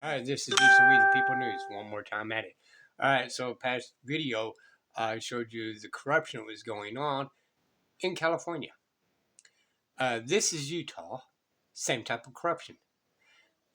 All right, this is Lisa We the People News. One more time at it. All right, so past video, I showed you the corruption that was going on in California. This is Utah, same type of corruption.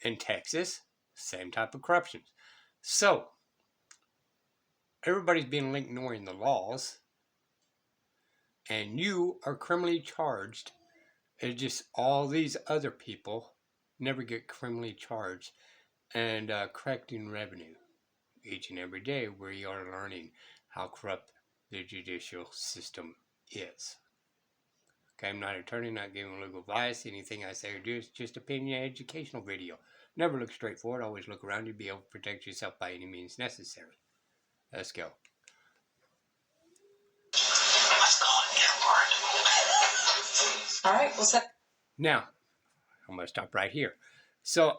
In Texas, same type of corruption. So everybody's been ignoring the laws, and you are criminally charged. It's just all these other people never get criminally charged and collecting revenue each and every day. We are learning how corrupt the judicial system is. Okay, I'm not an attorney, not giving legal advice. Anything I say or do is just opinion and educational video. Never look straight forward. Always look around you. Be able to protect yourself by any means necessary. Let's go. Let's go and get a warrant. All right, what's that? Now, I'm going to stop right here. So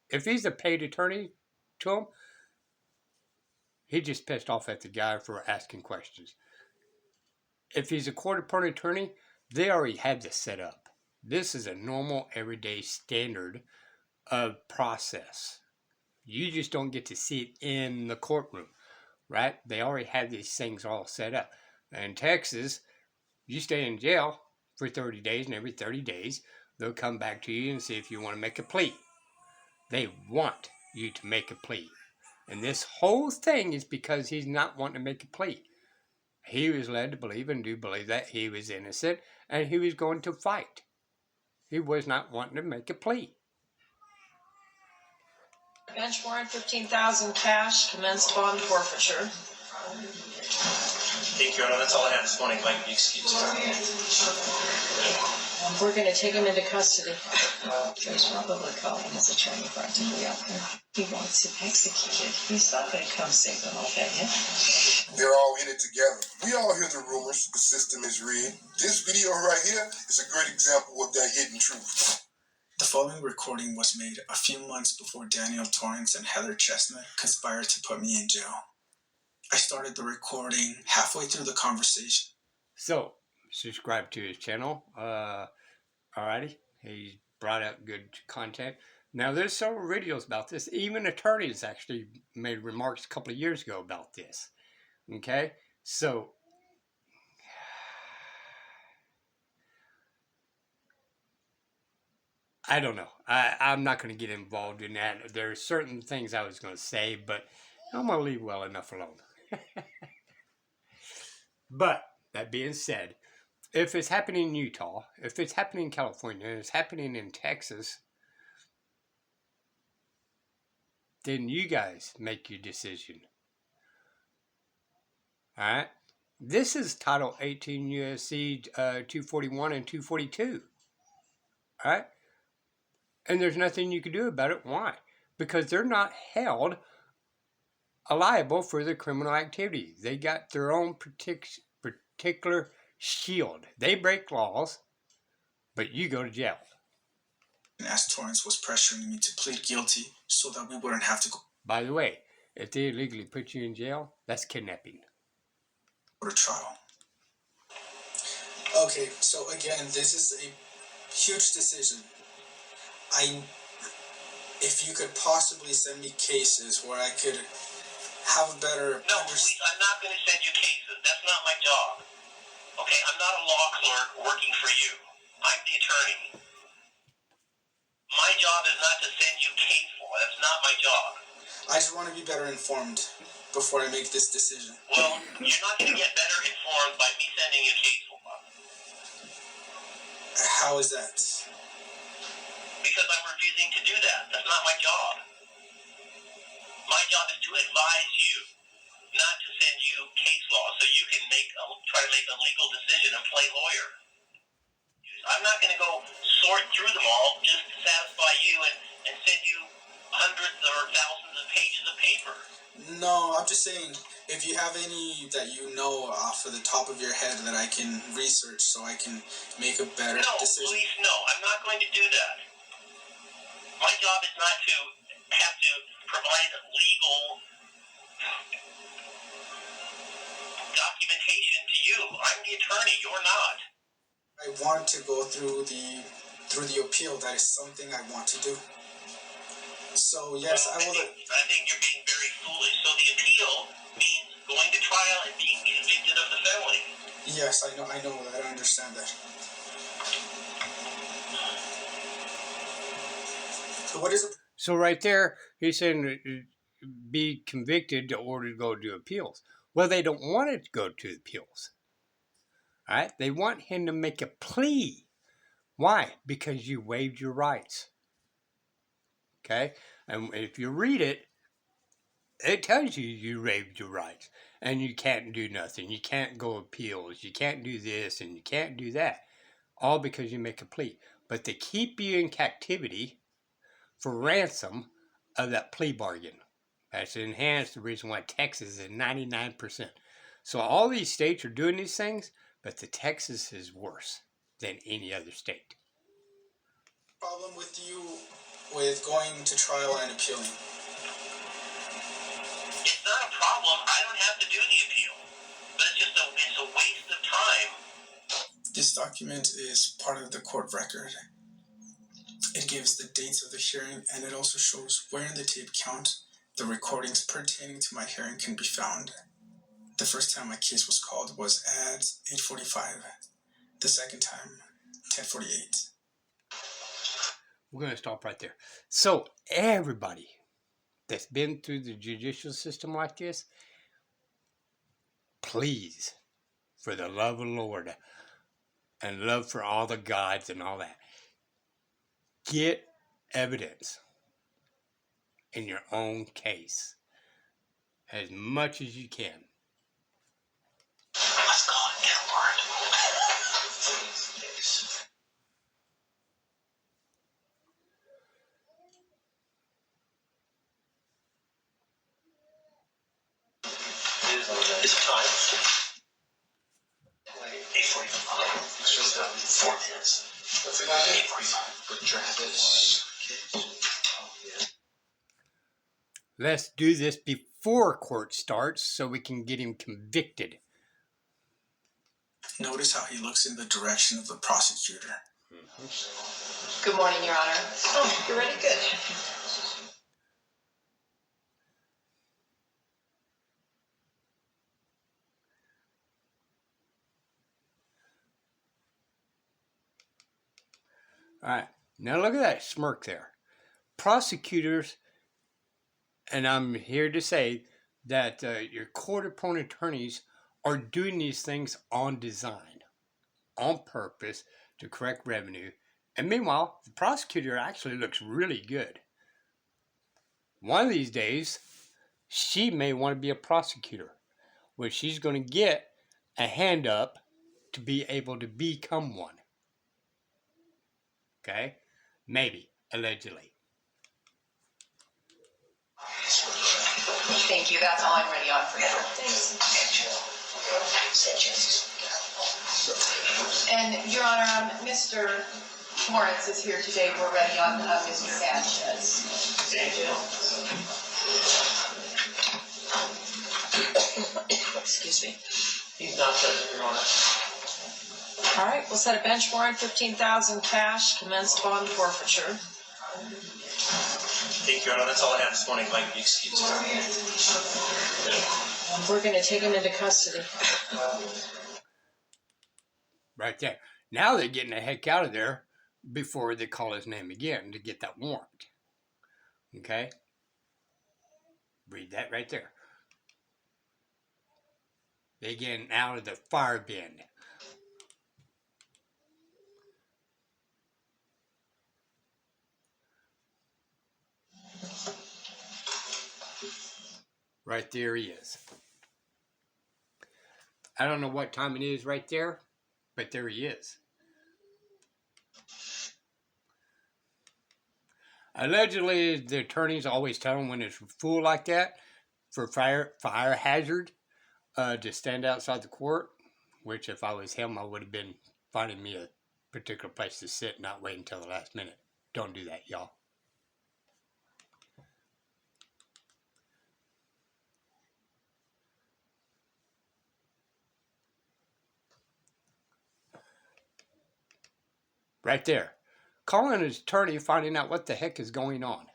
if he's a paid attorney to him, he just pissed off at the guy for asking questions. If he's a court-appointed attorney, they already had this set up. This is a normal, everyday standard of process. You just don't get to see it in the courtroom, right? They already have these things all set up. In Texas, you stay in jail for 30 days, and every 30 days, they'll come back to you and see if you want to make a plea. They want you to make a plea. And this whole thing is because he's not wanting to make a plea. He was led to believe and do believe that he was innocent and he was going to fight. He was not wanting to make a plea. Bench warrant, 15,000 cash, commenced bond forfeiture. Thank you, Your Honor. That's all I have this morning. If I can be excused. We're going to take him into custody. There's probably calling his attorney practically out there. He wants him executed. He's not going to come save them, okay? Yeah? They're all in it together. We all hear the rumors. The system is rigged. This video right here is a great example of that hidden truth. The following recording was made a few months before Daniel Torrance and Heather Chestnut conspired to put me in jail. I started the recording halfway through the conversation. So, subscribe to his channel. Alrighty. He brought out good content. Now, there's several videos about this. Even attorneys actually made remarks a couple of years ago about this. Okay? So, I don't know. I'm not going to get involved in that. There are certain things I was going to say, but I'm going to leave well enough alone. But, that being said, if it's happening in Utah, if it's happening in California, and it's happening in Texas, then you guys make your decision. Alright? This is Title 18 USC 241 and 242. Alright? And there's nothing you can do about it. Why? Because they're not held liable for their criminal activity. They got their own particular shield. They break laws, but you go to jail. And as Torrance was pressuring me to plead guilty so that we wouldn't have to go By the way, if they illegally put you in jail, that's kidnapping. to trial. Okay, so again, this is a huge decision. If you could possibly send me cases where I could have a better No, please, I'm not going to send you cases. That's not my job. Okay, I'm not a law clerk working for you. I'm the attorney. My job is not to send you case law. That's not my job. I just want to be better informed before I make this decision. Well, you're not going to get better informed by me sending you case law. How is that? Because I'm refusing to do that. That's not my job. My job is to advise you, not to send you case law so you can try to make a legal decision and play lawyer. I'm not going to go sort through them all just to satisfy you and send you hundreds or thousands of pages of paper. No, I'm just saying, if you have any that you know off of the top of your head that I can research so I can make a better decision. No, please, no. I'm not going to do that. My job is not to have to provide legal documentation to you. I'm the attorney. You're not. I want to go through the appeal. That is something I want to do. So yes, I will. I think you're being very foolish. So the appeal means going to trial and being convicted of the felony. Yes, I know that. I understand that. So what is it? So right there, he's saying be convicted in order to go to appeals. Well, they don't want it to go to appeals. All right? They want him to make a plea. Why? Because you waived your rights. Okay? And if you read it, it tells you you waived your rights. And you can't do nothing. You can't go appeals. You can't do this and you can't do that. All because you make a plea. But they keep you in captivity for ransom of that plea bargain. That's enhanced the reason why Texas is 99%. So all these states are doing these things, but the Texas is worse than any other state. Problem with you with going to trial and appealing? It's not a problem. I don't have to do the appeal. But it's a waste of time. This document is part of the court record. It gives the dates of the hearing, and it also shows where in the tape count the recordings pertaining to my hearing can be found. The first time my case was called was at 8:45. The second time, 10:48. We're going to stop right there. So everybody that's been through the judicial system like this, please, for the love of the Lord and love for all the gods and all that, get evidence in your own case as much as you can. Let's call it get a warrant. Is it time? 8:45. It's just 4 minutes. 8:45. With Travis. Let's do this before court starts so we can get him convicted. Notice how he looks in the direction of the prosecutor. Good morning, Your Honor. Oh, you're ready? Good. All right. Now look at that smirk there. Prosecutors, and I'm here to say that your court appointed attorneys are doing these things on design, on purpose to correct revenue. And meanwhile, the prosecutor actually looks really good. One of these days, she may want to be a prosecutor, where she's going to get a hand up to be able to become one. Okay? Maybe, allegedly. Thank you. That's all I'm ready on for now. Thanks. And Your Honor, Mr. Torrance is here today. We're ready on Mr. Sanchez. Excuse me. He's not present, Your Honor. All right, we'll set a bench warrant, $15,000 cash, commenced bond forfeiture. Thank you, Your Honor. That's all I have this morning. If I can be excused. We're going to take him into custody. Right there. Now they're getting the heck out of there before they call his name again to get that warrant. Okay? Read that right there. They're getting out of the fire bin. Right there he is. I don't know what time it is right there, but there he is. Allegedly, the attorneys always tell him when it's a fool like that for fire hazard to stand outside the court, which if I was him, I would have been finding me a particular place to sit, not wait until the last minute. Don't do that, y'all. Right there. Calling his attorney, finding out what the heck is going on.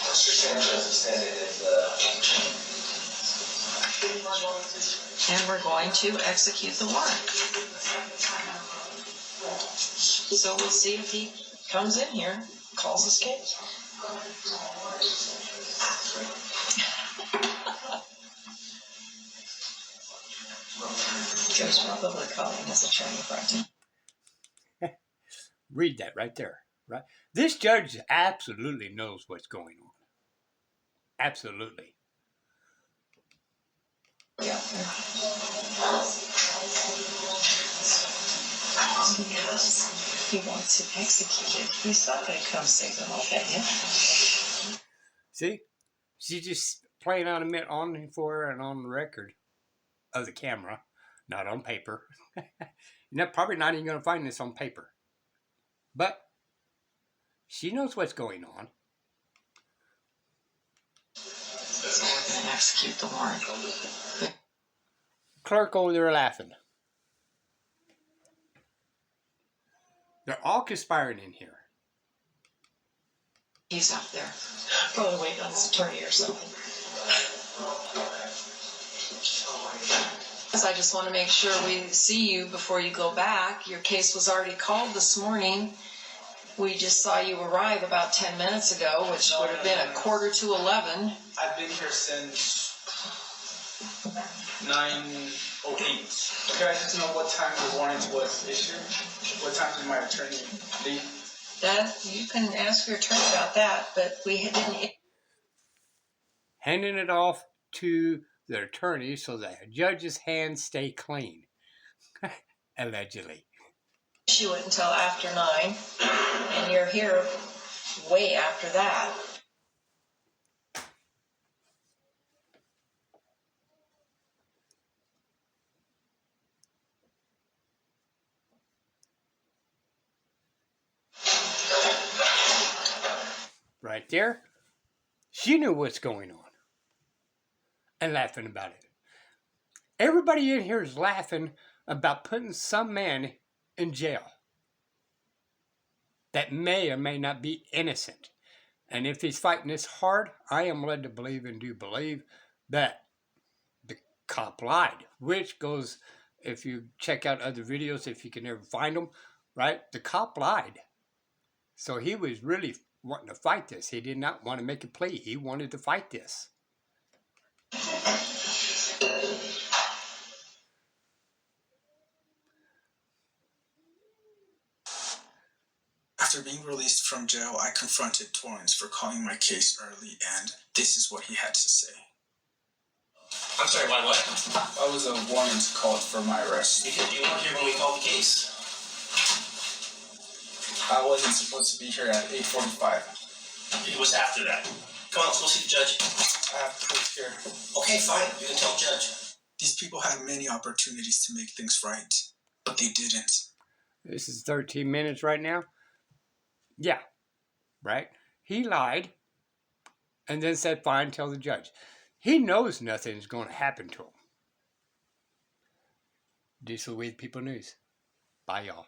Mr. Sanchez is standing And we're going to execute the warrant. So we'll see if he comes in here, calls his case. Joe's probably calling his attorney friend. Read that right there. Right. This judge absolutely knows what's going on. Absolutely. Yeah. He wants him executed. He's not going to come save him, okay? Yeah. See? She's just playing out a minute on for her and on the record of the camera, not on paper. You're probably not even going to find this on paper. But she knows what's going on. So we're going to execute the warrant. Clerk over there laughing. They're all conspiring in here. He's up there. Probably waiting on his attorney or something. I just want to make sure we see you before you go back. Your case was already called this morning. We just saw you arrive about 10 minutes ago, which would have been 11:45. I've been here since 9:08. Can I just know what time the warrant was issued? What time did my attorney leave? That you can ask your attorney about that, but we didn't Handing it off to the attorney so the judge's hands stay clean. Allegedly. issue it until after 9, and you're here way after that. Right there. She knew what's going on. And laughing about it. Everybody in here is laughing about putting some man in jail that may or may not be innocent. And if he's fighting this hard, I am led to believe and do believe that the cop lied, which goes, if you check out other videos, if you can ever find them, right? The cop lied. So he was really wanting to fight this. He did not want to make a plea. He wanted to fight this. After being released from jail, I confronted Torrance for calling my case early, and this is what he had to say. I'm sorry, why what? I was a warrant called for my arrest. Because you weren't here when we called the case. I wasn't supposed to be here at 8:45. It was after that. Come on, let's go see the judge. I have proof here. Okay, fine. You can tell the judge. These people had many opportunities to make things right, but they didn't. This is 13 minutes right now. Yeah, right? He lied and then said, fine, tell the judge. He knows nothing's going to happen to him. Diesel with People News. Bye, y'all.